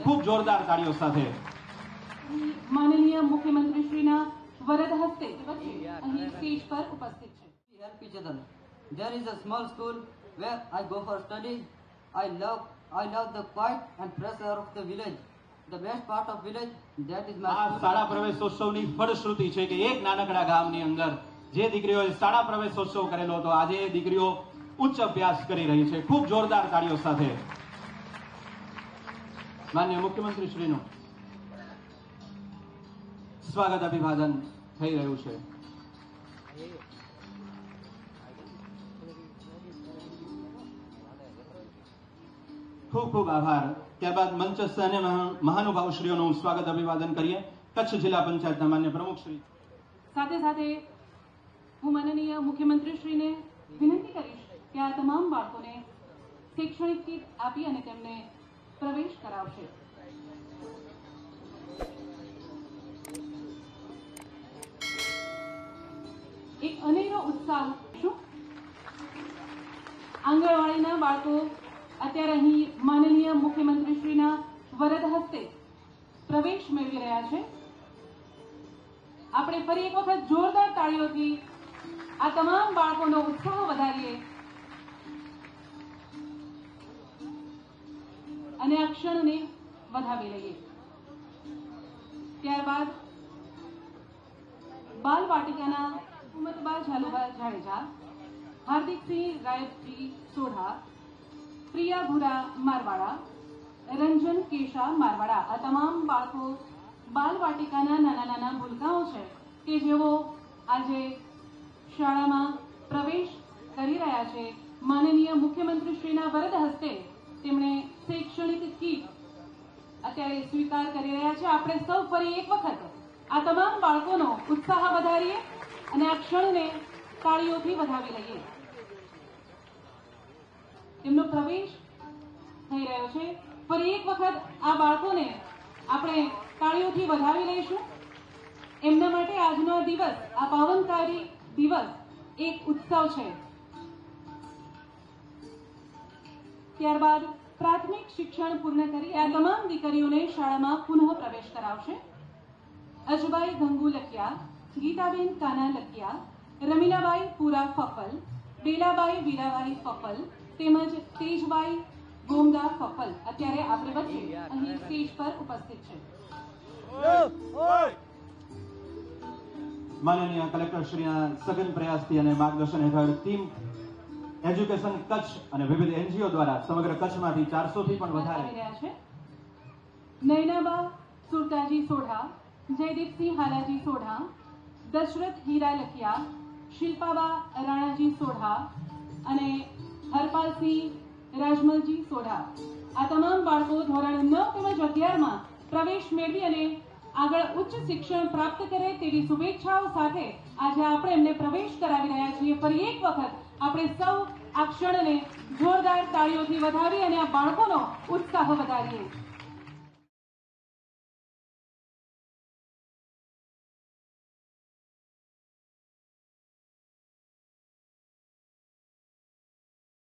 ખૂબ જોરદાર તાળીઓ સાથે માનનીય મુખ્યમંત્રીશ્રીના વરદ હસ્તે અહીં સ્ટેજ પર ઉપસ્થિત છે. There is a small school where I go for study. I love the quiet and fresh air of the village. The best part of village, that is my આ school. શાળા પ્રવેશોત્સવની ફળશ્રુતિ છે કે એક નાનકડા ગામની અંદર જે દીકરીઓએ શાળા પ્રવેશોત્સવ કરેલો હતો આજે એ દીકરીઓ ઉચ્ચ અભ્યાસ કરી રહી છે. ખૂબ જોરદાર તાળીઓ સાથે માનનીય મુખ્યમંત્રી શ્રીનું સ્વાગત અભિવાદન થઈ રહ્યું છે. ખૂબ ખૂબ આભાર. ત્યારબાદ મંચસ્થ અને મહાનુભાવશ્રીઓનું સ્વાગત અભિવાદન કરીએ. કચ્છ જિલ્લા પંચાયતના માન્ય પ્રમુખ શ્રી. સાથે સાથે હું માનનીય મુખ્યમંત્રીશ્રીને વિનંતી કરીશ કે આ તમામ બાળકોને શૈક્ષણિક કીટ આપી અને તેમને પ્રવેશ કરાવશે. એક અનેરો ઉત્સાહ શું આંગણવાડીના બાળકો અત્યારે અહીં માનનીય મુખ્યમંત્રીશ્રીના વરદ હસ્તે પ્રવેશ મેળવી રહ્યા છે. આપણે ફરી એક વખત જોરદાર તાળીઓથી આ તમામ બાળકોનો ઉત્સાહ વધારીએ અને આ ક્ષણને વધાવી લઈએ. ત્યારબાદ બાલ વાટિકાના ઉમતબા ઝાલુબા જાડેજા, હાર્દિકસિંહ રાયતજી સોઢા, પ્રિયા ભુરા મારવાડા, રંજન કેશા મારવાડા આ તમામ બાળકો બાલ વાટિકાના નાના નાના ભૂલકાઓ છે કે જેઓ આજે શાળામાં પ્રવેશ કરી રહ્યા છે. માનનીય મુખ્યમંત્રીશ્રીના વરદ હસ્તે તેમણે શૈક્ષણિક કીટ અત્યારે સ્વીકાર કરી રહ્યા છે. આપણે સૌ ફરી એક વખત આ તમામ બાળકોનો ઉત્સાહ વધારીએ અને આ ક્ષણને તાળીઓથી વધાવી લઈએ. તેમનો પ્રવેશ થઈ રહ્યો છે. ફરી એક વખત આ બાળકોને આપણે તાળીઓથી વધાવી લઈશું. એમના માટે આજનો આ દિવસ, આ પાવનકારી દિવસ એક ઉત્સવ છે. ત્યારબાદ પ્રાથમિક શિક્ષણ પૂર્ણ કરી આ તમામ દીકરીઓને શાળામાં પુનઃ પ્રવેશ કરાવશે. અજબાઈ ગંગુ લખિયા, ગીતાબેન કાના લખિયા, રમીલાબાઈ પુરા ફફલ, બેલાબાઈ વીરાબાઈ ફફલ તેમજ તેજબાઈ ગોમદા ફફલ અત્યારે આપણી વચ્ચે અહીં સ્ટેજ પર ઉપસ્થિત છે. માનનીય કલેક્ટર શ્રીના સઘન પ્રયાસથી અને માર્ગદર્શન હેઠળ ટીમ એજ્યુકેશન કચ્છ અને વિવિધ એનજીઓ દ્વારા સમગ્ર કચ્છમાંથી 400 થી પણ વધારે આવી રહ્યા છે. નયનાબા સુરતાજી સોઢા, જયદીપસિંહ હાલાજી સોઢા, દશરથ હીરા લખિયા, શિલ્પાબા રાણાજી સોઢા અને હરપાલસિંહ રાજમલજી સોઢા આ તમામ બાળકો ધોરણ 9 તેમજ 11માં પ્રવેશ મેળવી અને આગળ ઉચ્ચ શિક્ષણ પ્રાપ્ત કરે તેવી શુભેચ્છાઓ સાથે આજે આપણે એમને પ્રવેશ કરાવી રહ્યા છીએ. ફરી એક વખત આપણે સૌ આ ક્ષણને જોરદાર તાળીઓથી વધાવી અને આ બાળકોનો ઉત્સાહ વધારીએ.